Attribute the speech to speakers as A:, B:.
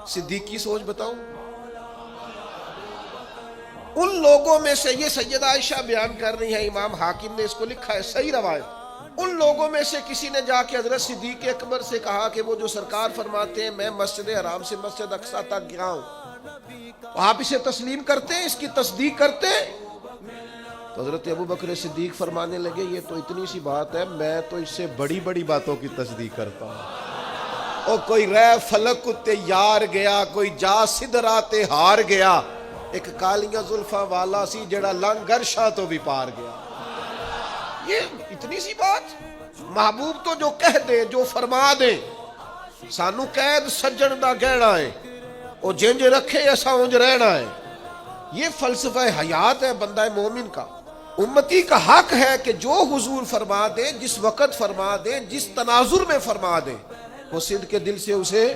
A: صدیق کی سوچ بتاؤں؟ ان لوگوں میں سے، یہ سیدہ عائشہ بیان کر رہی ہے، امام حاکم نے اس کو لکھا ہے، صحیح روایت، ان لوگوں میں سے کسی نے جا کے حضرت صدیق اکبر سے کہا کہ وہ جو سرکار فرماتے ہیں میں مسجد حرام سے مسجد اقصی تک گیا ہوں، تو آپ اسے تسلیم کرتے ہیں، اس کی تصدیق کرتے ہیں؟ تو حضرت ابوبکر صدیق فرمانے لگے یہ تو اتنی سی بات ہے، میں تو اس سے بڑی بڑی باتوں کی تصدیق کرتا ہوں۔ اور کوئی رہ فلک تے یار گیا، کوئی جا سدراتے ہار گیا، ایک کالیاں زلفاں والا سی جڑا لنگر شاہ تو بھی پار گیا۔ یہ اتنی سی بات؟ محبوب تو جو کہہ دے، جو فرما دے، سانو قید سجن دا گہنا ہے، او جنج رکھے ایسا اونج رہنا ہے۔ یہ فلسفہ حیات ہے بندہ مومن کا۔ امتی کا حق ہے کہ جو حضور فرما دے، جس وقت فرما دے، جس تناظر میں فرما دے، وہ صدق کے دل سے اسے